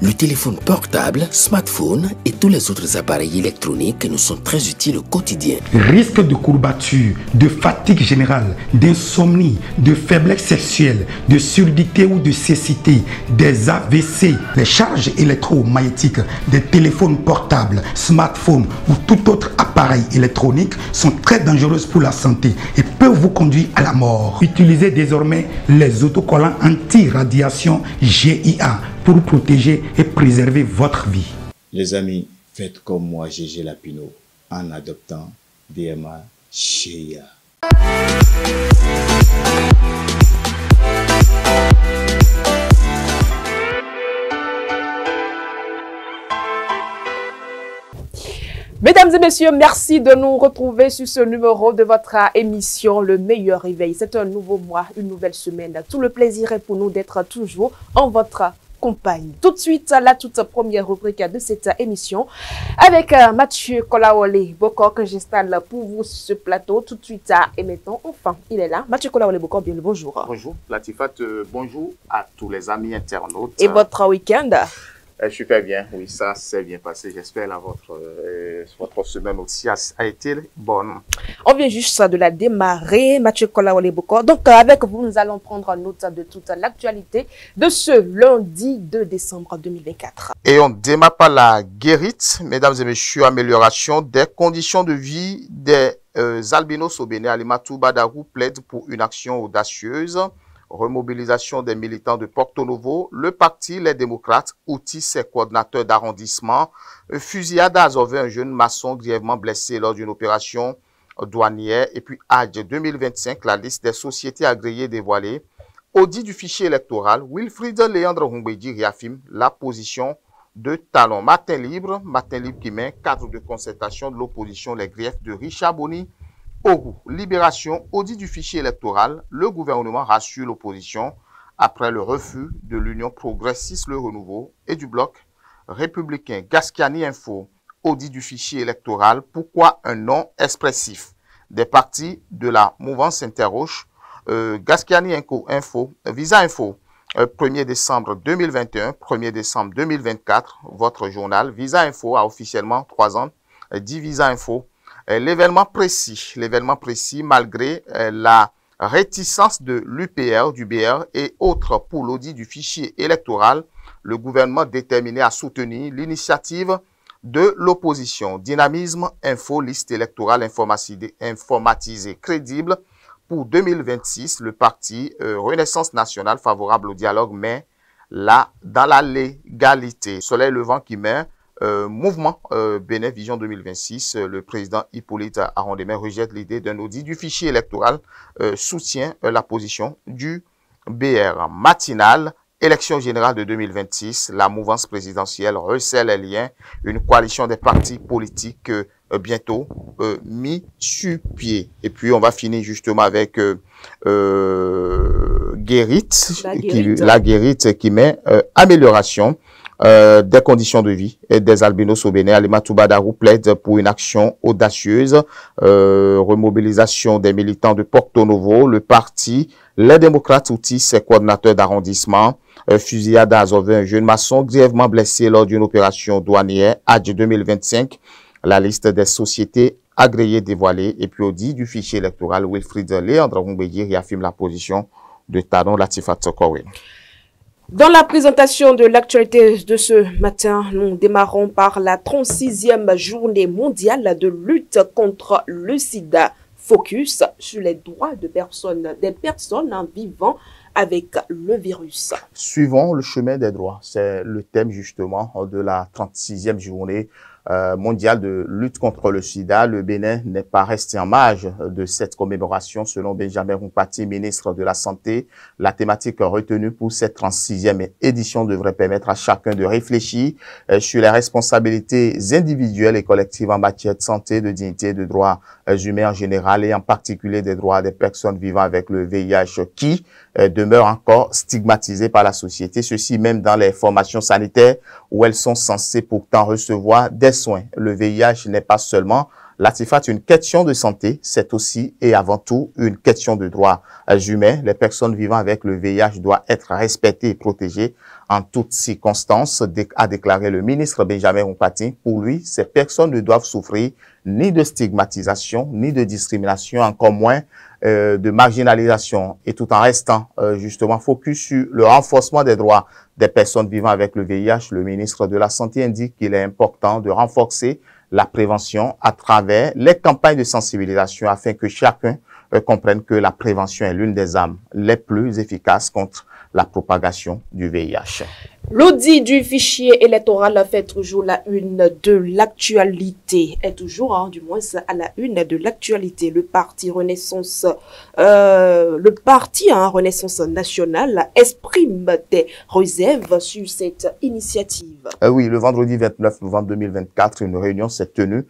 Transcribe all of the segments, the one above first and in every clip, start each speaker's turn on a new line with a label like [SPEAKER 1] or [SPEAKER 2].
[SPEAKER 1] Le téléphone portable, smartphone et tous les autres appareils électroniques nous sont très utiles au quotidien.
[SPEAKER 2] Risque de courbature, de fatigue générale, d'insomnie, de faiblesse sexuelle, de surdité ou de cécité, des AVC, les charges électromagnétiques des téléphones portables, smartphones ou tout autre appareil électronique sont très dangereuses pour la santé et peuvent vous conduire à la mort. Utilisez désormais les autocollants anti-radiation GIA pour protéger et préserver votre vie.
[SPEAKER 3] Les amis, faites comme moi, Gégé Lapino, en adoptant DMA GIA.
[SPEAKER 4] Mesdames et messieurs, merci de nous retrouver sur ce numéro de votre émission Le Meilleur Réveil. C'est un nouveau mois, une nouvelle semaine. Tout le plaisir est pour nous d'être toujours en votre compagnie. Tout de suite, la toute première rubrique de cette émission avec Mathieu Kolawole Bokor que j'installe pour vous sur ce plateau. Tout de suite, émettons, enfin, il est là. Mathieu Kolawole Bokor, bien le bonjour.
[SPEAKER 5] Bonjour, Latifat, bonjour à tous les amis internautes.
[SPEAKER 4] Et votre week-end?
[SPEAKER 5] Super bien, oui, ça s'est bien passé. J'espère que votre semaine aussi a été bonne.
[SPEAKER 4] On vient juste de la démarrer, Mathieu Kolawole Bokor. Donc, avec vous, nous allons prendre note de toute l'actualité de ce lundi 2 décembre 2024.
[SPEAKER 5] Et on démarre par la guérite, mesdames et messieurs, amélioration des conditions de vie des albinos au Bénin. Alimatou Badarou plaide pour une action audacieuse. Remobilisation des militants de Porto Novo, le parti Les Démocrates outille ses coordinateurs d'arrondissement. Fusillade à Azové, un jeune maçon grièvement blessé lors d'une opération douanière. Et puis, ADJ 2025, la liste des sociétés agréées dévoilée. Audit du fichier électoral, Wilfried Léandre Humbedi réaffirme la position de Talon. Matin libre qui met cadre de concertation de l'opposition, les griefs de Richard Boni. Libération, audit du fichier électoral, le gouvernement rassure l'opposition après le refus de l'Union progressiste Le Renouveau et du bloc républicain. Gascani Info, audit du fichier électoral, pourquoi un nom expressif? Des partis de la mouvance s'interrogent. Gascani Info, Visa Info, 1er décembre 2021, 1er décembre 2024, votre journal. Visa Info a officiellement 3 ans, dit Visa Info. L'événement précis, malgré la réticence de l'UPR, du BR et autres pour l'audit du fichier électoral, le gouvernement déterminé à soutenir l'initiative de l'opposition. Dynamisme, info, liste électorale informatisée crédible pour 2026. Le parti Renaissance nationale favorable au dialogue, mais là, dans la légalité. Soleil levant qui met mouvement Bénin Vision 2026, le président Hippolyte Arondemais rejette l'idée d'un audit du fichier électoral, soutient la position du BR. Matinale, élection générale de 2026, la mouvance présidentielle resserre les liens, une coalition des partis politiques bientôt mis sur pied. Et puis on va finir justement avec la guérite qui met amélioration des conditions de vie et des albinos au Bénin. Alimatou Badarou plaide pour une action audacieuse, remobilisation des militants de Porto Novo, le parti Les Démocrates outille ses coordinateurs d'arrondissement. Fusillade à Azové, un jeune maçon grièvement blessé lors d'une opération douanière, ADJ 2025, la liste des sociétés agréées dévoilée et puis audit du fichier électoral. Wilfried Léandre Humbedi réaffirme la position de Talon Latifat Sokowe.
[SPEAKER 4] Dans la présentation de l'actualité de ce matin, nous démarrons par la 36e journée mondiale de lutte contre le sida. Focus sur les droits des personnes vivant avec le virus.
[SPEAKER 5] Suivons le chemin des droits. C'est le thème justement de la 36e journée mondiale de lutte contre le sida. Le Bénin n'est pas resté en marge de cette commémoration. Selon Benjamin Rumpati, ministre de la Santé, la thématique retenue pour cette 36e édition devrait permettre à chacun de réfléchir sur les responsabilités individuelles et collectives en matière de santé, de dignité, de droits humains en général et en particulier des droits des personnes vivant avec le VIH qui demeurent encore stigmatisées par la société, ceci même dans les formations sanitaires où elles sont censées pourtant recevoir des soins. Le VIH n'est pas seulement Latifat, une question de santé, c'est aussi et avant tout une question de droits humains. Les personnes vivant avec le VIH doivent être respectées et protégées en toutes circonstances, a déclaré le ministre Benjamin Humpati. Pour lui, ces personnes ne doivent souffrir ni de stigmatisation, ni de discrimination, encore moins de marginalisation, et tout en restant justement focus sur le renforcement des droits des personnes vivant avec le VIH. Le ministre de la Santé indique qu'il est important de renforcer la prévention à travers les campagnes de sensibilisation afin que chacun comprenne que la prévention est l'une des armes les plus efficaces contre la propagation du VIH.
[SPEAKER 4] L'audit du fichier électoral fait toujours la une de l'actualité, est toujours, du moins à la une de l'actualité. Le parti Renaissance, Renaissance nationale exprime des réserves sur cette initiative.
[SPEAKER 5] Oui, le vendredi 29 novembre 2024, une réunion s'est tenue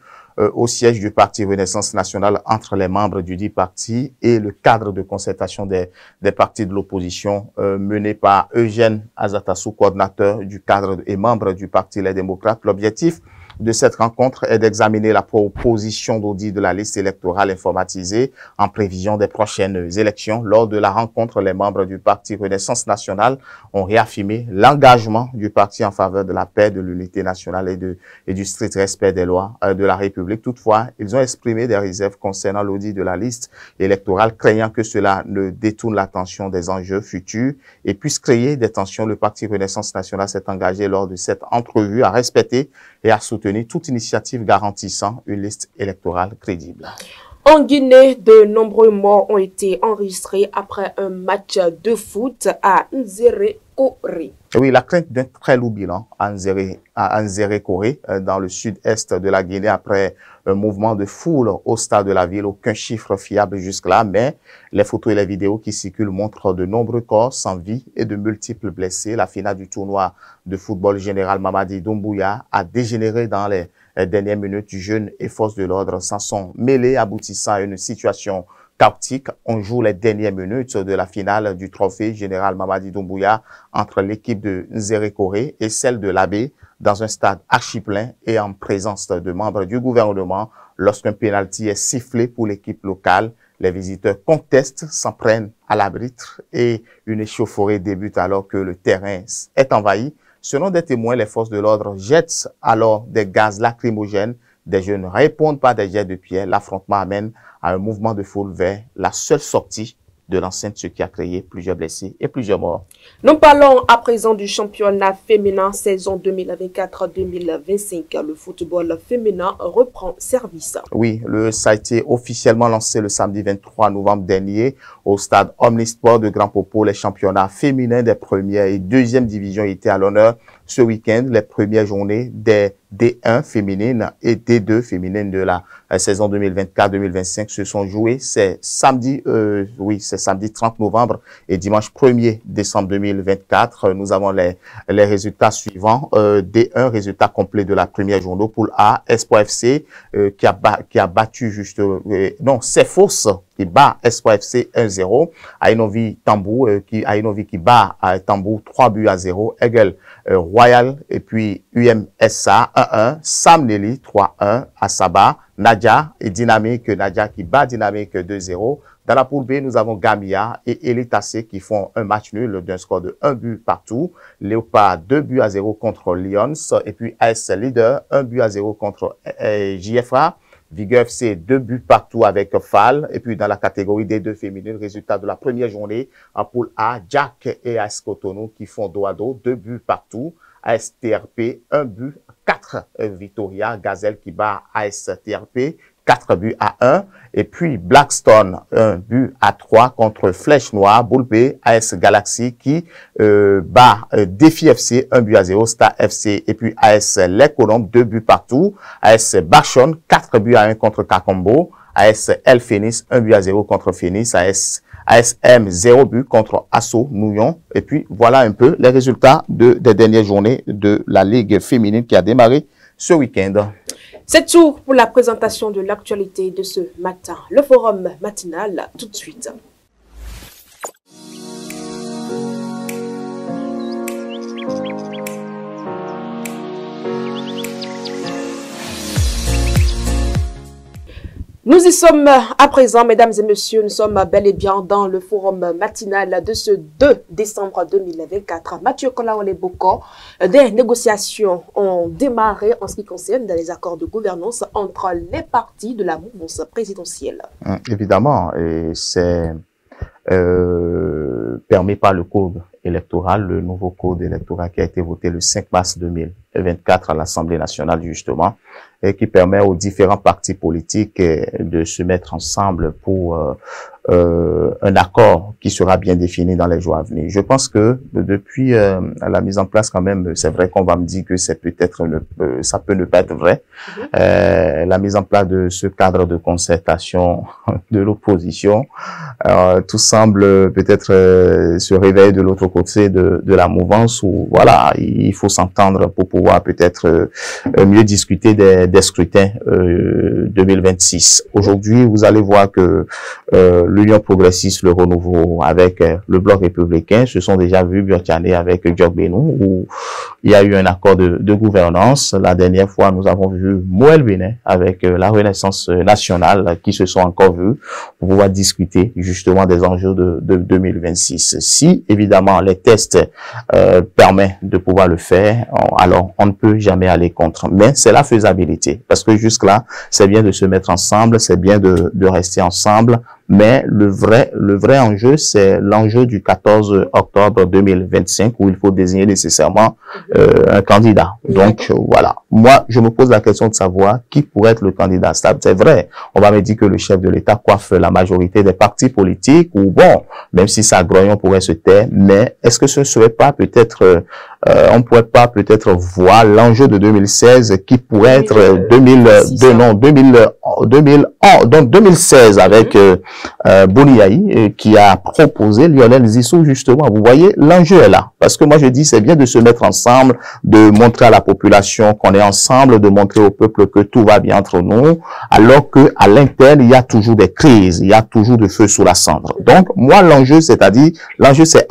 [SPEAKER 5] au siège du parti Renaissance nationale entre les membres du dit parti et le cadre de concertation des partis de l'opposition mené par Eugène Azatassou, coordinateur du cadre et membre du parti Les Démocrates. L'objectif de cette rencontre est d'examiner la proposition d'audit de la liste électorale informatisée en prévision des prochaines élections. Lors de la rencontre, les membres du parti Renaissance nationale ont réaffirmé l'engagement du parti en faveur de la paix, de l'unité nationale et du strict respect des lois de la République. Toutefois, ils ont exprimé des réserves concernant l'audit de la liste électorale, craignant que cela ne détourne l'attention des enjeux futurs et puisse créer des tensions. Le parti Renaissance nationale s'est engagé lors de cette entrevue à respecter et à soutenir toute initiative garantissant une liste électorale crédible.
[SPEAKER 4] En Guinée, de nombreux morts ont été enregistrés après un match de foot à Nzérékoré.
[SPEAKER 5] Oui, la crainte d'un très lourd bilan à Nzérékoré, dans le sud-est de la Guinée, après un mouvement de foule au stade de la ville. Aucun chiffre fiable jusque-là, mais les photos et les vidéos qui circulent montrent de nombreux corps sans vie et de multiples blessés. La finale du tournoi de football général Mamadi Doumbouya a dégénéré dans les dernières minutes. Jeunes et forces de l'ordre s'en sont mêlés, aboutissant à une situation chaotique. On joue les dernières minutes de la finale du trophée général Mamadi Doumbouya entre l'équipe de Nzérékoré et celle de l'Abbé dans un stade archi-plein et en présence de membres du gouvernement. Lorsqu'un pénalty est sifflé pour l'équipe locale, les visiteurs contestent, s'en prennent à l'arbitre et une échauffourée débute alors que le terrain est envahi. Selon des témoins, les forces de l'ordre jettent alors des gaz lacrymogènes. Des jeunes répondent par des jets de pierre. L'affrontement amène à un mouvement de foule vers la seule sortie de l'enceinte, ce qui a créé plusieurs blessés et plusieurs morts.
[SPEAKER 4] Nous parlons à présent du championnat féminin saison 2024-2025. Le football féminin reprend service.
[SPEAKER 5] Oui, ça a été officiellement lancé le samedi 23 novembre dernier au stade Omnisport de Grand Popo. Les championnats féminins des premières et deuxième divisions étaient à l'honneur ce week-end. Les premières journées des D1 féminines et D2 féminines de la saison 2024-2025 se sont jouées. C'est samedi 30 novembre et dimanche 1er décembre 2024. Nous avons les résultats suivants. D1, résultat complet de la première journée. Poule A, Espoir FC qui a battu Cefos qui bat Espoir FC 1-0. Ainovi Tambou qui bat Tambou 3-0. Egel Royal et puis UMSA 1-1. Sam Nelly 3-1 à Saba. Nadia et Dynamique, Nadia qui bat Dynamique 2-0. Dans la poule B, nous avons Gamia et Elite AC qui font un match nul d'un score de 1 but partout. Léopard 2-0 contre Lions et puis AS Leader 1-0 contre JFA. Vigueur FC 2 buts partout avec FAL. Et puis dans la catégorie des deux féminines, résultat de la première journée en poule A, Jack et AS Cotonou qui font dos à dos 2 buts partout. AS TRP 1 but 4 Victoria, Gazelle qui bat AS TRP 4 buts à 1. Et puis Blackstone 1 but à 3 contre Flèche Noire. Boule B, AS Galaxy qui bat Défi FC 1 but à 0. Star FC et puis AS Les Colombes 2 buts partout. AS Bachon 4 buts à 1 contre Kakombo. AS El Phoenix 1 but à 0 contre Phoenix. ASM 0 but contre Asso Nouillon. Et puis voilà un peu les résultats des dernières journées de la Ligue féminine qui a démarré ce week-end.
[SPEAKER 4] C'est tout pour la présentation de l'actualité de ce matin. Le forum matinal, tout de suite. Nous y sommes à présent, mesdames et messieurs, nous sommes bel et bien dans le forum matinal de ce 2 décembre 2024. Mathieu Kolaole-Boko, des négociations ont démarré en ce qui concerne les accords de gouvernance entre les partis de la mouvance présidentielle.
[SPEAKER 5] Évidemment, et c'est permis par le code électoral, le nouveau code électoral qui a été voté le 5 mars 2024 à l'Assemblée nationale, justement, et qui permet aux différents partis politiques de se mettre ensemble pour un accord qui sera bien défini dans les jours à venir. Je pense que depuis la mise en place, quand même, c'est vrai qu'on va me dire que c'est peut-être ça peut ne pas être vrai. La mise en place de ce cadre de concertation de l'opposition, tout semble peut-être se réveiller de l'autre côté de la mouvance où voilà, il faut s'entendre pour pouvoir peut-être mieux discuter des scrutins 2026. Aujourd'hui, vous allez voir que l'Union progressiste, le renouveau avec le Bloc républicain se sont déjà vus Burtiané avec Diok Benou où il y a eu un accord de gouvernance. La dernière fois, nous avons vu Moël Bénin avec la Renaissance nationale qui se sont encore vus pour pouvoir discuter justement des enjeux de 2026. Si, évidemment, les tests permettent de pouvoir le faire, alors on ne peut jamais aller contre. Mais c'est la faisabilité. Parce que jusque-là, c'est bien de se mettre ensemble, c'est bien de rester ensemble. Mais le vrai enjeu, c'est l'enjeu du 14 octobre 2025 où il faut désigner nécessairement un candidat. Donc, voilà. Moi, je me pose la question de savoir qui pourrait être le candidat stable. C'est vrai, on va me dire que le chef de l'État coiffe la majorité des partis politiques ou bon, même si ça grogne, on pourrait se taire. Mais est-ce que ce ne serait pas peut-être, on pourrait pas peut-être voir l'enjeu de 2016 qui pourrait être 2016 avec Boniaï qui a proposé Lionel Zissou justement. Vous voyez, l'enjeu est là. Parce que moi je dis c'est bien de se mettre ensemble, de montrer à la population qu'on est ensemble, de montrer au peuple que tout va bien entre nous, alors que à l'interne il y a toujours des crises, il y a toujours de feu sous la cendre. Donc moi l'enjeu c'est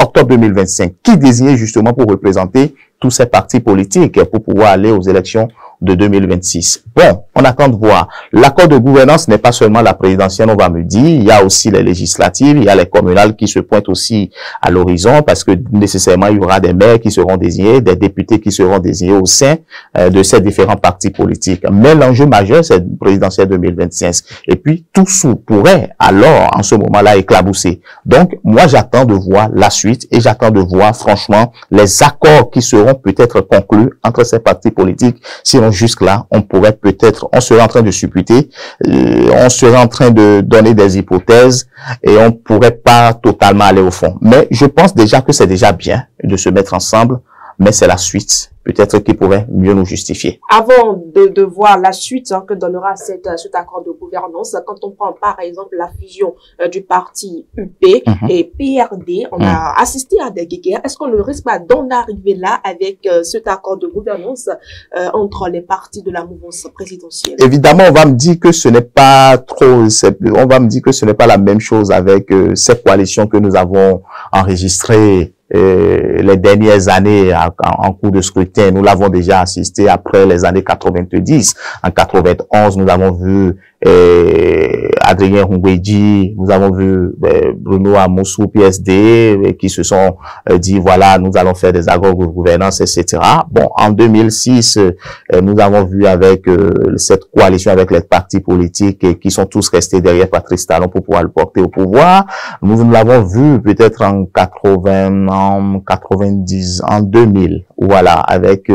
[SPEAKER 5] octobre 2025 qui désignait justement pour représenter tous ces partis politiques pour pouvoir aller aux élections de 2026. Bon, on attend de voir. L'accord de gouvernance n'est pas seulement la présidentielle, on va me dire, il y a aussi les législatives, il y a les communales qui se pointent aussi à l'horizon parce que nécessairement il y aura des maires qui seront désignés, des députés qui seront désignés au sein de ces différents partis politiques. Mais l'enjeu majeur, c'est le présidentiel 2025. Et puis, tout pourrait alors, en ce moment-là, éclabousser. Donc, moi, j'attends de voir la suite et j'attends de voir, franchement, les accords qui seront peut-être conclus entre ces partis politiques. Sinon, jusque-là, on serait en train de supputer, on serait en train de donner des hypothèses et on pourrait pas totalement aller au fond. Mais je pense déjà que c'est déjà bien de se mettre ensemble, mais c'est la suite peut-être qui pourrait mieux nous justifier.
[SPEAKER 4] Avant de voir la suite que donnera cet accord de gouvernance, quand on prend par exemple la fusion du parti UP et PRD, on a assisté à des guerres. Est-ce qu'on ne risque pas d'en arriver là avec cet accord de gouvernance entre les partis de la mouvance présidentielle?
[SPEAKER 5] Évidemment, on va me dire que ce n'est pas la même chose avec ces coalitions que nous avons enregistrées les dernières années en cours de scrutin. Nous l'avons déjà assisté après les années 90. En 91, nous avons vu Adrien Hungweji, nous avons vu Bruno Amoussou, PSD, qui se sont dit, voilà, nous allons faire des accords de gouvernance, etc. Bon, en 2006, nous avons vu avec cette coalition avec les partis politiques qui sont tous restés derrière Patrice Talon pour pouvoir le porter au pouvoir. Nous l'avons vu peut-être en 90, en 2000, voilà, avec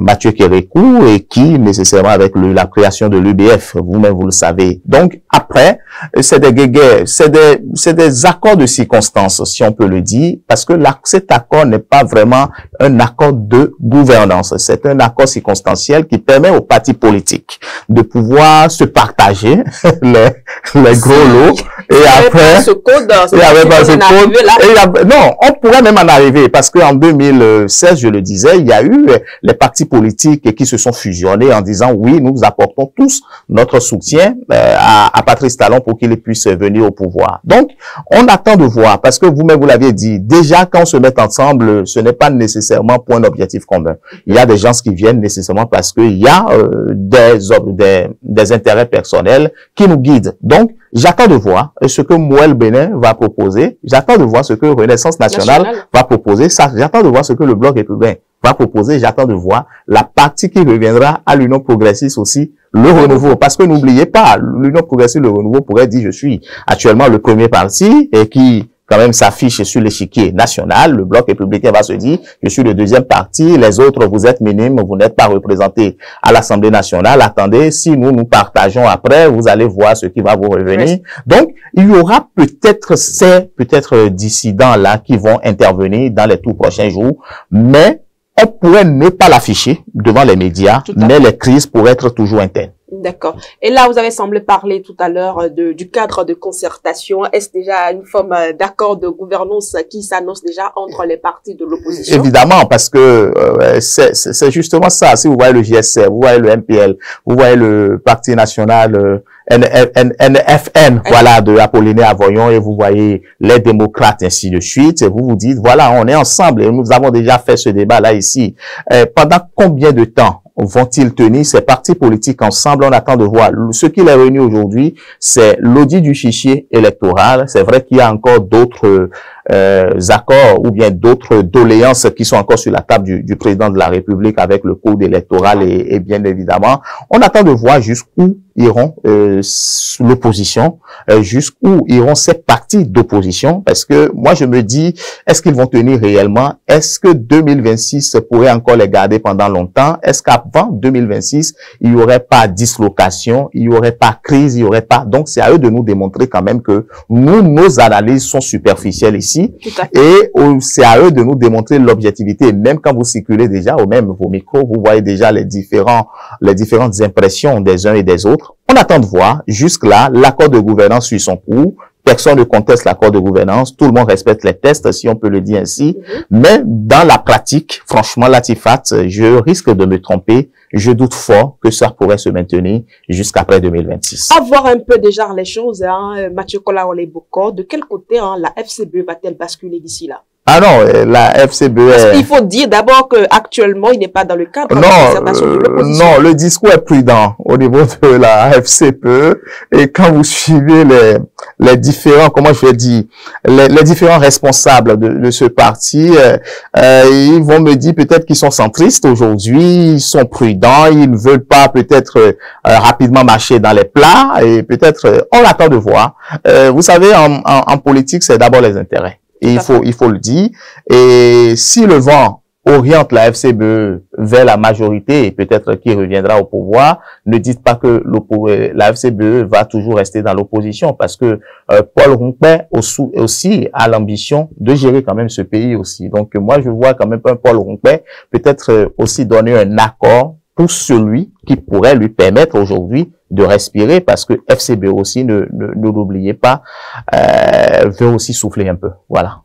[SPEAKER 5] Mathieu Kérékou et qui, nécessairement, avec la création de l'UBF, vous-même vous le savez. Donc, après, c'est des guéguerres, c'est des accords de circonstances, si on peut le dire, parce que cet accord n'est pas vraiment un accord de gouvernance. C'est un accord circonstanciel qui permet aux partis politiques de pouvoir se partager les gros lots. Et après, non, on pourrait même en arriver parce qu'en 2000, 2016, je le disais, il y a eu les partis politiques qui se sont fusionnés en disant oui, nous apportons tous notre soutien à Patrice Talon pour qu'il puisse venir au pouvoir. Donc, on attend de voir, parce que vous-même vous l'aviez dit, déjà quand on se met ensemble, ce n'est pas nécessairement pour un objectif commun. Il y a des gens qui viennent nécessairement parce qu'il y a des intérêts personnels qui nous guident. Donc, j'attends de voir ce que Mouel Bénin va proposer. J'attends de voir ce que Renaissance nationale va proposer. J'attends de voir ce que le Bloc républicain va proposer. J'attends de voir la partie qui reviendra à l'Union progressiste aussi, le renouveau. Parce que n'oubliez pas, l'Union progressiste, le renouveau pourrait dire je suis actuellement le premier parti et qui quand même s'affiche sur l'échiquier national. Le Bloc républicain va se dire je suis le deuxième parti, les autres vous êtes minimes, vous n'êtes pas représentés à l'Assemblée nationale. Attendez, si nous partageons après, vous allez voir ce qui va vous revenir. Oui. Donc, il y aura peut-être dissidents là qui vont intervenir dans les tout prochains jours, mais on pourrait ne pas l'afficher devant les médias, mais les crises pourraient être toujours internes.
[SPEAKER 4] D'accord. Et là, vous avez semblé parler tout à l'heure du cadre de concertation. Est-ce déjà une forme d'accord de gouvernance qui s'annonce déjà entre les partis de l'opposition? Évidemment,
[SPEAKER 5] parce que c'est justement ça. Si vous voyez le GSR, vous voyez le MPL, vous voyez le Parti national NFN, voilà, de Apollinaire Avoyon, et vous voyez les démocrates, ainsi de suite, et vous vous dites, voilà, on est ensemble, et nous avons déjà fait ce débat-là ici. Pendant combien de temps vont-ils tenir ces partis politiques ensemble? On attend de voir. Ce qui les réunit aujourd'hui, c'est l'audit du fichier électoral. C'est vrai qu'il y a encore d'autres accords ou bien d'autres doléances qui sont encore sur la table du président de la République avec le code électoral et bien évidemment, on attend de voir jusqu'où iront l'opposition, jusqu'où iront ces partis d'opposition, parce que moi je me dis, est-ce qu'ils vont tenir réellement? Est-ce que 2026 pourrait encore les garder pendant longtemps? Est-ce qu'avant 2026, il n'y aurait pas dislocation, il n'y aurait pas crise, il n'y aurait pas... Donc c'est à eux de nous démontrer quand même que nous, nos analyses sont superficielles ici, et c'est à eux de nous démontrer l'objectivité. Même quand vous circulez déjà, ou même vos micros, vous voyez déjà les différentes impressions des uns et des autres. On attend de voir. Jusque-là, l'accord de gouvernance suit son cours. Personne ne conteste l'accord de gouvernance. Tout le monde respecte les tests, si on peut le dire ainsi. Mais dans la pratique, franchement, Latifat, je risque de me tromper. Je doute fort que ça pourrait se maintenir jusqu'après 2026.
[SPEAKER 4] À voir un peu déjà les choses, Mathieu Kolaole Boko, de quel côté la FCBE va-t-elle basculer d'ici là?
[SPEAKER 5] Ah non, la FCBE...
[SPEAKER 4] Il faut dire d'abord qu'actuellement, il n'est pas dans le cadre de la concertation de l'opposition.
[SPEAKER 5] Non, le discours est prudent au niveau de la FCBE. Et quand vous suivez les différents, comment je vais dire, les différents responsables de ce parti, ils vont me dire peut-être qu'ils sont centristes aujourd'hui, ils sont prudents, ils ne veulent pas peut-être rapidement marcher dans les plats, et peut-être, on attend de voir. Vous savez, en politique, c'est d'abord les intérêts. Et il faut le dire. Et si le vent oriente la FCBE vers la majorité et peut-être qui reviendra au pouvoir, ne dites pas que la FCBE va toujours rester dans l'opposition, parce que Paul Rompé aussi a l'ambition de gérer quand même ce pays aussi. Donc moi je vois quand même un Paul Rompé peut-être aussi donner un accord pour celui qui pourrait lui permettre aujourd'hui de respirer, parce que FCBE aussi, ne l'oubliez pas, veut aussi souffler un peu. Voilà.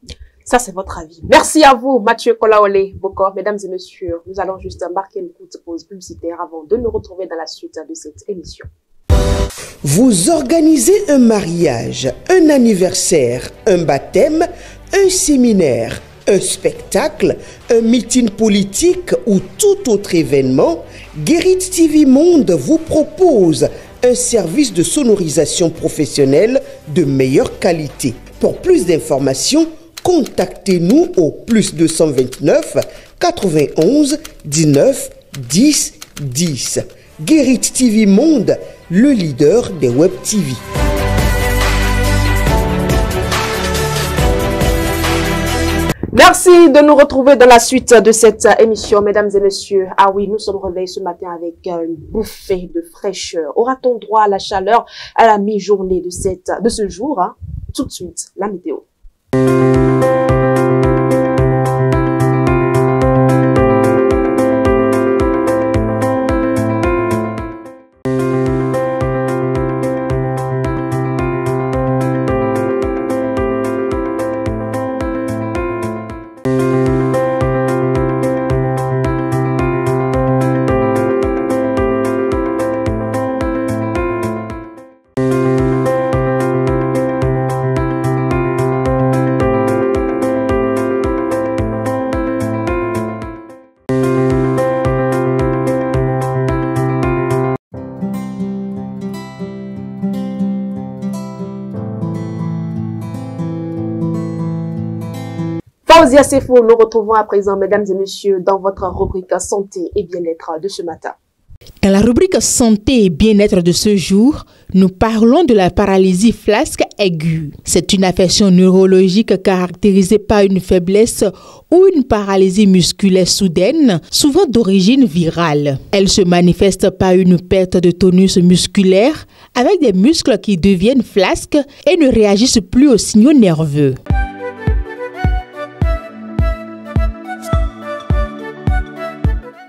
[SPEAKER 4] Ça, c'est votre avis. Merci à vous, Mathieu Kolaole Boko. Mesdames et messieurs, nous allons juste marquer une courte pause publicitaire avant de nous retrouver dans la suite de cette émission.
[SPEAKER 6] Vous organisez un mariage, un anniversaire, un baptême, un séminaire, un spectacle, un meeting politique ou tout autre événement, Guérit TV Monde vous propose un service de sonorisation professionnelle de meilleure qualité. Pour plus d'informations, contactez-nous au +229 91 19 10 10. Guérit TV Monde, le leader des web TV.
[SPEAKER 4] Merci de nous retrouver dans la suite de cette émission, mesdames et messieurs. Ah oui, nous sommes réveillés ce matin avec une bouffée de fraîcheur. Aura-t-on droit à la chaleur à la mi-journée de ce jour, hein? Tout de suite, la météo. Fauzia Sefo, nous retrouvons à présent, mesdames et messieurs, dans votre rubrique santé et bien-être de ce matin.
[SPEAKER 7] Dans la rubrique santé et bien-être de ce jour, nous parlons de la paralysie flasque aiguë. C'est une affection neurologique caractérisée par une faiblesse ou une paralysie musculaire soudaine, souvent d'origine virale. Elle se manifeste par une perte de tonus musculaire avec des muscles qui deviennent flasques et ne réagissent plus aux signaux nerveux.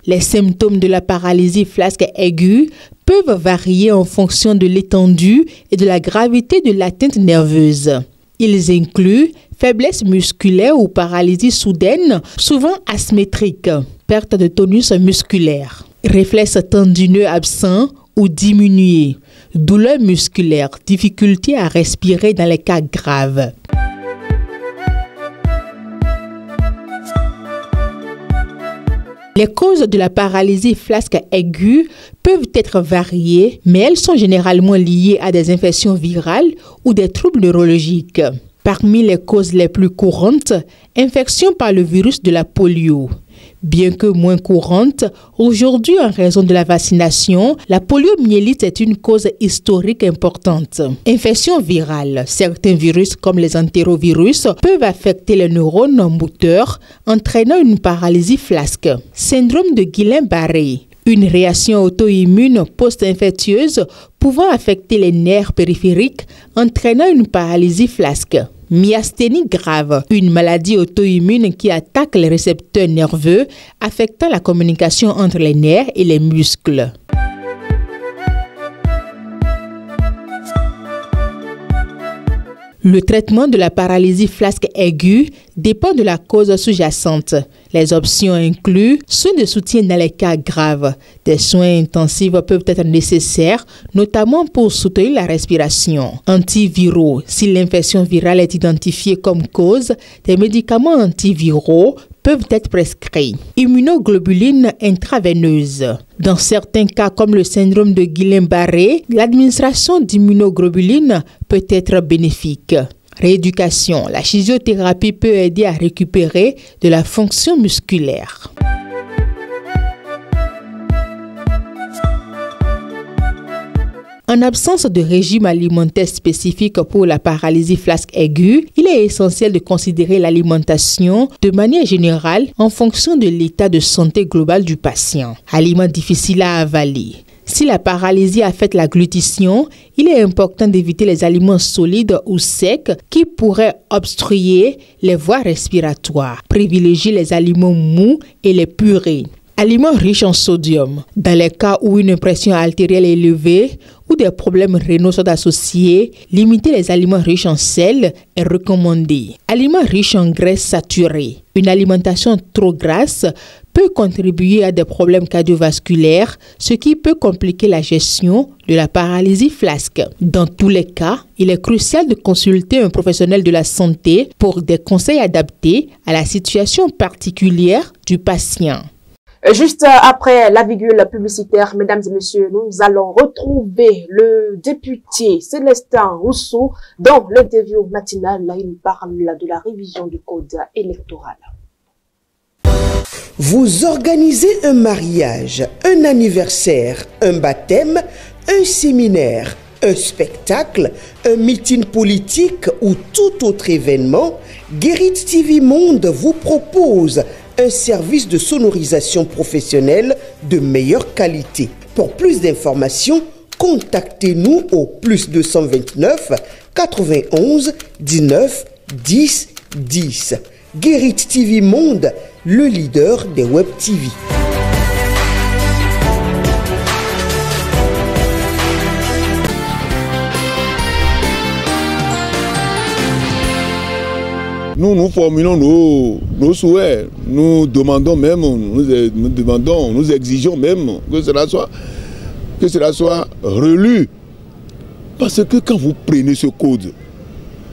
[SPEAKER 7] Les symptômes de la paralysie flasque aiguë peuvent varier en fonction de l'étendue et de la gravité de l'atteinte nerveuse. Ils incluent faiblesse musculaire ou paralysie soudaine, souvent asymétrique, perte de tonus musculaire, réflexe tendineux absent ou diminué, douleur musculaire, difficulté à respirer dans les cas graves. Les causes de la paralysie flasque aiguë peuvent être variées, mais elles sont généralement liées à des infections virales ou des troubles neurologiques. Parmi les causes les plus courantes, infection par le virus de la polio. Bien que moins courante, aujourd'hui en raison de la vaccination, la poliomyélite est une cause historique importante. Infection virale. Certains virus comme les entérovirus peuvent affecter les neurones moteurs, entraînant une paralysie flasque. Syndrome de Guillain-Barré. Une réaction auto-immune post-infectieuse pouvant affecter les nerfs périphériques, entraînant une paralysie flasque. Myasthénie grave, une maladie auto-immune qui attaque les récepteurs nerveux, affectant la communication entre les nerfs et les muscles. Le traitement de la paralysie flasque aiguë dépend de la cause sous-jacente. Les options incluent soins de soutien dans les cas graves. Des soins intensifs peuvent être nécessaires, notamment pour soutenir la respiration. Antiviraux. Si l'infection virale est identifiée comme cause, des médicaments antiviraux peuvent être prescrits. Immunoglobulines intraveineuses. Dans certains cas, comme le syndrome de Guillain-Barré, l'administration d'immunoglobulines peut être bénéfique. Rééducation. La physiothérapie peut aider à récupérer de la fonction musculaire. En absence de régime alimentaire spécifique pour la paralysie flasque aiguë, il est essentiel de considérer l'alimentation de manière générale en fonction de l'état de santé global du patient. Aliments difficiles à avaler. Si la paralysie affecte la glutition, il est important d'éviter les aliments solides ou secs qui pourraient obstruer les voies respiratoires. Privilégier les aliments mous et les purées. Aliments riches en sodium. Dans les cas où une pression artérielle est élevée ou des problèmes rénaux sont associés, limiter les aliments riches en sel est recommandé. Aliments riches en graisses saturées. Une alimentation trop grasse peut contribuer à des problèmes cardiovasculaires, ce qui peut compliquer la gestion de la paralysie flasque. Dans tous les cas, il est crucial de consulter un professionnel de la santé pour des conseils adaptés à la situation particulière du patient.
[SPEAKER 4] Juste après la virgule publicitaire, mesdames et messieurs, nous allons retrouver le député Célestin Rousseau dans l'interview matinale. Là, il nous parle de la révision du code électoral.
[SPEAKER 6] Vous organisez un mariage, un anniversaire, un baptême, un séminaire, un spectacle, un meeting politique ou tout autre événement, Guérit TV Monde vous propose un service de sonorisation professionnelle de meilleure qualité. Pour plus d'informations, contactez-nous au +229 91 19 10 10. Guérit TV Monde, le leader des Web TV.
[SPEAKER 8] Nous formulons nos souhaits. Nous demandons même, nous exigeons même que cela soit relu. Parce que quand vous prenez ce code,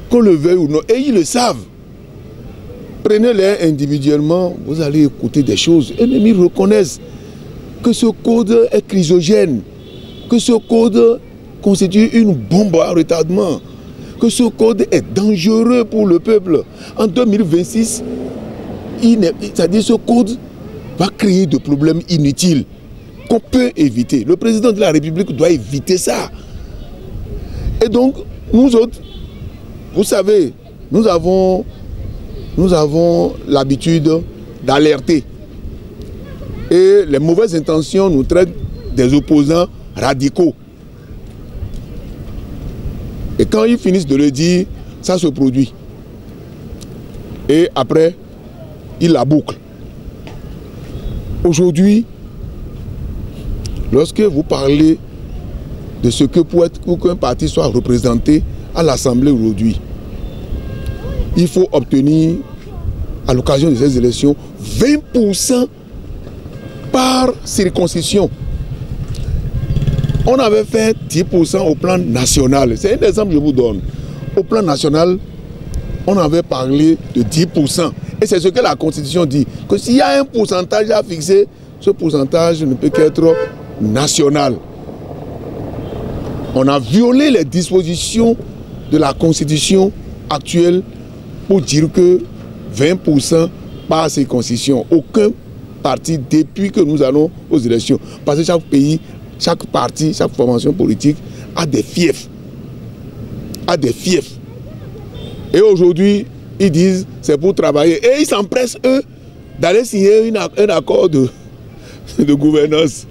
[SPEAKER 8] qu'on le veuille ou non, et ils le savent, prenez-les individuellement, vous allez écouter des choses. Et même ils reconnaissent que ce code est chrysogène, que ce code constitue une bombe à retardement, que ce code est dangereux pour le peuple. En 2026, c'est-à-dire ce code va créer des problèmes inutiles qu'on peut éviter. Le président de la République doit éviter ça. Et donc, nous autres, vous savez, nous avons l'habitude d'alerter. Et les mauvaises intentions nous traitent des opposants radicaux. Et quand ils finissent de le dire, ça se produit. Et après, ils la bouclent. Aujourd'hui, lorsque vous parlez de ce que pour qu'un parti soit représenté à l'Assemblée aujourd'hui, il faut obtenir, à l'occasion de ces élections, 20% par circonscription. On avait fait 10% au plan national. C'est un exemple que je vous donne. Au plan national, on avait parlé de 10%. Et c'est ce que la Constitution dit. Que s'il y a un pourcentage à fixer, ce pourcentage ne peut qu'être national. On a violé les dispositions de la Constitution actuelle pour dire que 20% par circonscription. Aucun parti, depuis que nous allons aux élections, parce que chaque pays, chaque parti, chaque formation politique a des fiefs. A des fiefs. Et aujourd'hui, ils disent c'est pour travailler. Et ils s'empressent, eux, d'aller signer un accord de gouvernance.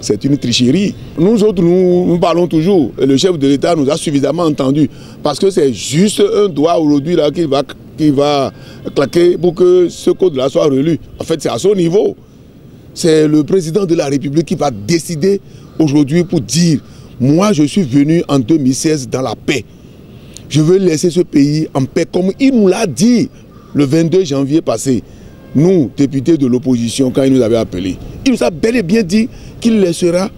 [SPEAKER 8] C'est une tricherie. Nous autres, nous parlons toujours. Et le chef de l'État nous a suffisamment entendus. Parce que c'est juste un doigt aujourd'hui là qui va claquer pour que ce code-là soit relu. En fait, c'est à son niveau. C'est le président de la République qui va décider aujourd'hui pour dire moi, je suis venu en 2016 dans la paix. Je veux laisser ce pays en paix comme il nous l'a dit le 22 janvier passé. Nous, députés de l'opposition, quand il nous avait appelés, il nous a bel et bien dit qu'il laissera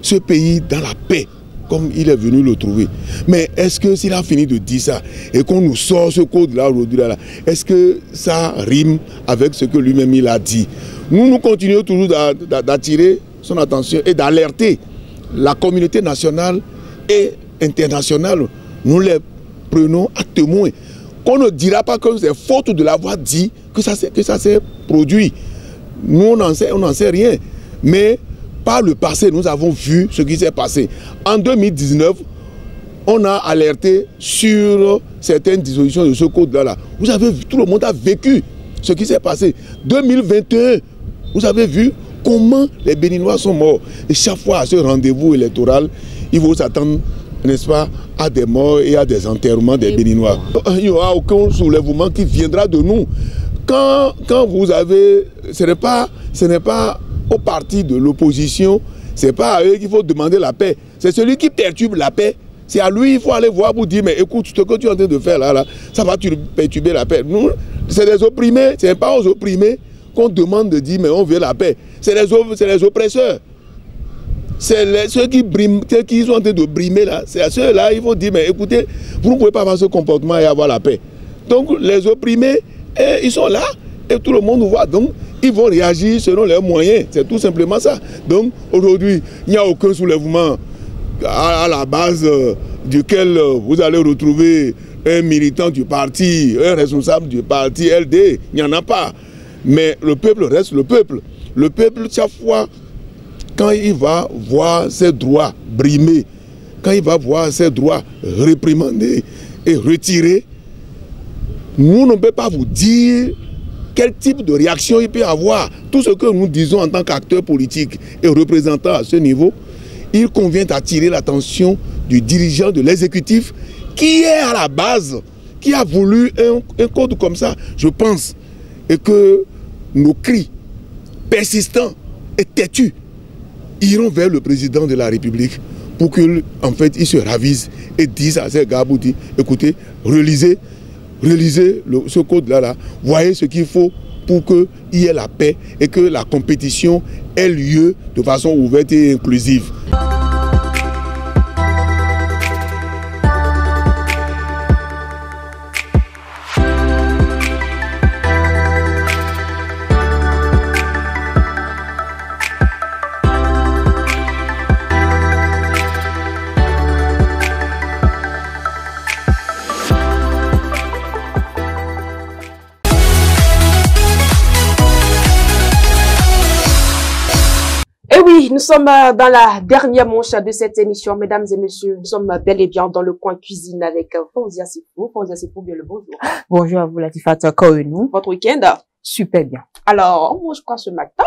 [SPEAKER 8] ce pays dans la paix, comme il est venu le trouver. Mais est-ce que s'il a fini de dire ça, et qu'on nous sort ce code-là aujourd'hui, est-ce que ça rime avec ce que lui-même il a dit? Nous continuons toujours d'attirer son attention et d'alerter la communauté nationale et internationale. Nous les prenons à témoin. Qu'on ne dira pas que c'est faute de l'avoir dit que ça s'est produit. Nous, on n'en sait rien. Mais par le passé, nous avons vu ce qui s'est passé. En 2019, on a alerté sur certaines dispositions de ce code-là. Vous avez vu, tout le monde a vécu ce qui s'est passé. 2021, vous avez vu comment les Béninois sont morts. Et chaque fois à ce rendez-vous électoral, il faut s'attendre, n'est-ce pas, à des morts et à des enterrements des Béninois. Il n'y aura aucun soulèvement qui viendra de nous. Quand vous avez... Ce n'est pas au parti de l'opposition, ce n'est pas à eux qu'il faut demander la paix. C'est celui qui perturbe la paix. C'est à lui qu'il faut aller voir pour dire, mais écoute, ce que tu es en train de faire là, ça va perturber la paix. Nous, c'est les opprimés, ce n'est pas aux opprimés qu'on demande de dire, mais on veut la paix. C'est les oppresseurs. C'est ceux qui sont en train de brimer là. C'est à ceux-là, il faut dire, mais écoutez, vous ne pouvez pas avoir ce comportement et avoir la paix. Donc les opprimés, ils sont là et tout le monde nous voit. Donc ils vont réagir selon leurs moyens. C'est tout simplement ça. Donc aujourd'hui, il n'y a aucun soulèvement à la base duquel vous allez retrouver un militant du parti, un responsable du parti LD. Il n'y en a pas. Mais le peuple reste le peuple. Le peuple, chaque fois, quand il va voir ses droits brimés, quand il va voir ses droits réprimandés et retirés, nous ne pouvons pas vous dire quel type de réaction il peut avoir. Tout ce que nous disons en tant qu'acteurs politiques et représentants à ce niveau, il convient d'attirer l'attention du dirigeant de l'exécutif qui est à la base, qui a voulu un code comme ça, je pense, et que nos cris persistants et têtus iront vers le président de la République pour qu'il il se ravise et dise à ces gars, écoutez, relisez ce code-là, voyez ce qu'il faut pour qu'il y ait la paix et que la compétition ait lieu de façon ouverte et inclusive.
[SPEAKER 4] Oui, nous sommes dans la dernière manche de cette émission, mesdames et messieurs. Nous sommes bel et bien dans le coin cuisine avec Fauzia Sefou. Fauzia Sefou, bien le bonjour.
[SPEAKER 9] Bonjour à vous, Latifat Koenou.
[SPEAKER 4] Votre week-end?
[SPEAKER 9] Super bien.
[SPEAKER 4] Alors, on mange quoi ce matin?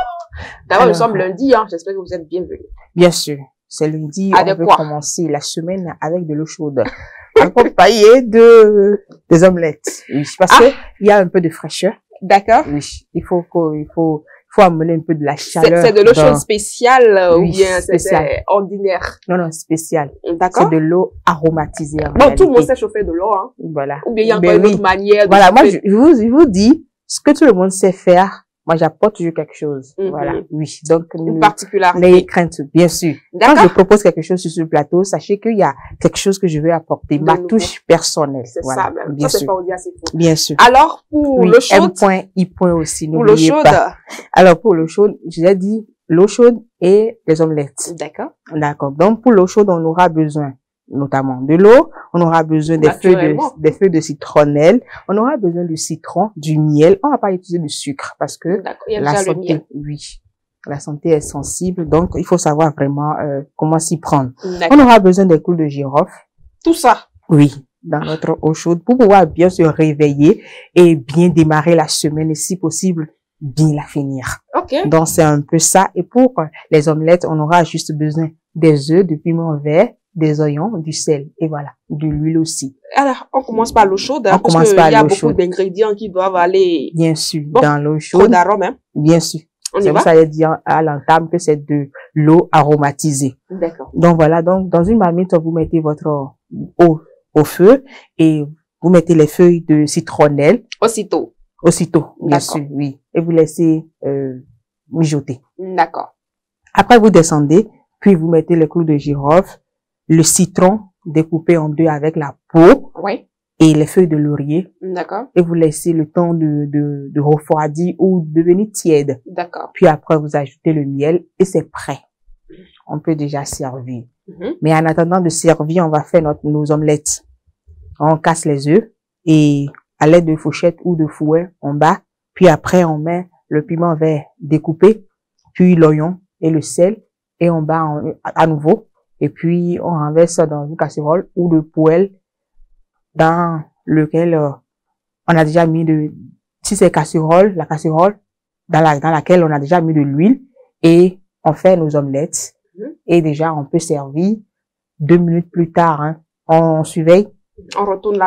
[SPEAKER 4] D'abord, nous sommes lundi, hein. J'espère que vous êtes bienvenus.
[SPEAKER 9] Bien sûr. C'est lundi.
[SPEAKER 4] Avec
[SPEAKER 9] on veut
[SPEAKER 4] quoi?
[SPEAKER 9] Commencer la semaine avec de l'eau chaude. Accompagné des omelettes. Oui, parce que il y a un peu de fraîcheur.
[SPEAKER 4] D'accord.
[SPEAKER 9] Oui. Il faut amener un peu de la chaleur.
[SPEAKER 4] C'est de l'eau chaude spéciale
[SPEAKER 9] oui,
[SPEAKER 4] ou bien
[SPEAKER 9] spéciale.
[SPEAKER 4] C'est ordinaire?
[SPEAKER 9] Non, spéciale.
[SPEAKER 4] D'accord.
[SPEAKER 9] C'est de l'eau aromatisée.
[SPEAKER 4] Bon, tout le monde sait chauffer de l'eau, hein.
[SPEAKER 9] Voilà.
[SPEAKER 4] Ou bien il y a encore une autre manière de
[SPEAKER 9] voilà, moi,
[SPEAKER 4] chauffer.
[SPEAKER 9] je vous dis, ce que tout le monde sait faire, moi, j'apporte toujours quelque chose. Voilà. Oui. Donc,
[SPEAKER 4] une particularité.
[SPEAKER 9] N'ayez crainte, bien sûr. Quand je propose quelque chose sur ce plateau, sachez qu'il y a quelque chose que je vais apporter, ma touche personnelle.
[SPEAKER 4] C'est
[SPEAKER 9] voilà.
[SPEAKER 4] ça, même.
[SPEAKER 9] Bien
[SPEAKER 4] ça,
[SPEAKER 9] sûr.
[SPEAKER 4] c'est pas au c'est faux.
[SPEAKER 9] Bien sûr.
[SPEAKER 4] Alors, pour l'eau chaude.
[SPEAKER 9] I point aussi,
[SPEAKER 4] pour l'eau chaude.
[SPEAKER 9] Pas. Alors, pour l'eau chaude, je l'ai dit, l'eau chaude et les omelettes.
[SPEAKER 4] D'accord.
[SPEAKER 9] D'accord. Donc, pour l'eau chaude, on aura besoin notamment de l'eau, on aura besoin des feuilles de citronnelle, on aura besoin du citron, du miel. On va pas utiliser du sucre parce que la santé, oui, la santé est sensible, donc il faut savoir vraiment comment s'y prendre. On aura besoin des clous de girofle.
[SPEAKER 4] Tout ça.
[SPEAKER 9] Oui, dans notre eau chaude pour pouvoir bien se réveiller et bien démarrer la semaine et si possible bien la finir.
[SPEAKER 4] Ok.
[SPEAKER 9] Donc c'est un peu ça. Et pour les omelettes, on aura juste besoin des œufs, du piment vert, des oignons, du sel, et voilà, de l'huile aussi.
[SPEAKER 4] Alors, on commence par l'eau chaude, hein,
[SPEAKER 9] on commence par
[SPEAKER 4] il y a beaucoup d'ingrédients qui doivent aller...
[SPEAKER 9] Bien sûr, dans l'eau chaude.
[SPEAKER 4] D'arôme, hein.
[SPEAKER 9] Bien sûr. C'est pour ça que je dis à l'entame que c'est de l'eau aromatisée.
[SPEAKER 4] D'accord.
[SPEAKER 9] Donc voilà, donc dans une marmite, vous mettez votre eau au feu et vous mettez les feuilles de citronnelle.
[SPEAKER 4] Aussitôt,
[SPEAKER 9] bien sûr, oui. Et vous laissez mijoter.
[SPEAKER 4] D'accord.
[SPEAKER 9] Après, vous descendez, puis vous mettez les clous de girofle, le citron découpé en deux avec la peau.
[SPEAKER 4] Oui.
[SPEAKER 9] Et les feuilles de laurier.
[SPEAKER 4] D'accord.
[SPEAKER 9] Et vous laissez le temps de refroidir ou de devenir tiède.
[SPEAKER 4] D'accord.
[SPEAKER 9] Puis après, vous ajoutez le miel et c'est prêt. On peut déjà servir. Mais en attendant de servir, on va faire nos omelettes. On casse les œufs et à l'aide de fourchette ou de fouet, on bat. Puis après, on met le piment vert découpé, puis l'oignon et le sel et on bat à nouveau. Et puis, on renverse ça dans une casserole ou de poêle dans lequel on a déjà mis si c'est casserole, la casserole dans laquelle on a déjà mis de l'huile et on fait nos omelettes. Et déjà, on peut servir 2 minutes plus tard, hein. On surveille.
[SPEAKER 4] On retourne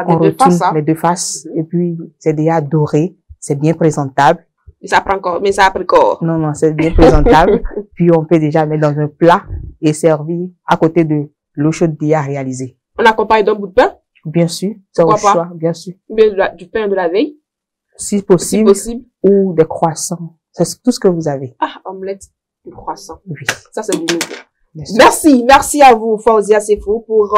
[SPEAKER 4] les
[SPEAKER 9] deux faces. Et puis, c'est déjà doré. C'est bien présentable.
[SPEAKER 4] Mais ça prend encore.
[SPEAKER 9] Non, c'est bien présentable. Puis, on peut déjà mettre dans un plat et servir à côté de l'eau chaude déjà réalisée.
[SPEAKER 4] On accompagne d'un bout de pain?
[SPEAKER 9] Bien sûr. C'est au choix, bien sûr.
[SPEAKER 4] Du pain de la veille?
[SPEAKER 9] Si possible. Ou des croissants. C'est tout ce que vous avez.
[SPEAKER 4] Ah, omelette, du croissant.
[SPEAKER 9] Oui.
[SPEAKER 4] Ça, c'est du nouveau. Merci à vous, Fauzia Sefou, pour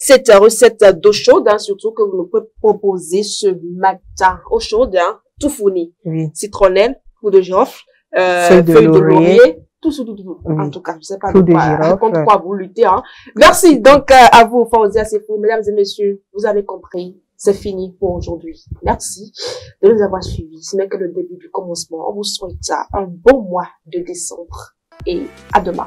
[SPEAKER 4] cette recette d'eau chaude, hein, surtout que vous nous proposez ce matin. Eau chaude, hein, tout fourni.
[SPEAKER 9] Oui.
[SPEAKER 4] Citronnelle, clou de girofle,
[SPEAKER 9] feuille de laurier.
[SPEAKER 4] Tout.
[SPEAKER 9] Oui.
[SPEAKER 4] En tout cas, je sais pas
[SPEAKER 9] contre
[SPEAKER 4] quoi vous luttez, hein. Merci donc à vous, Fauzia Sefou. Mesdames et messieurs, vous avez compris. C'est fini pour aujourd'hui. Merci de nous avoir suivis. Ce n'est que le début du commencement. On vous souhaite un bon mois de décembre et à demain.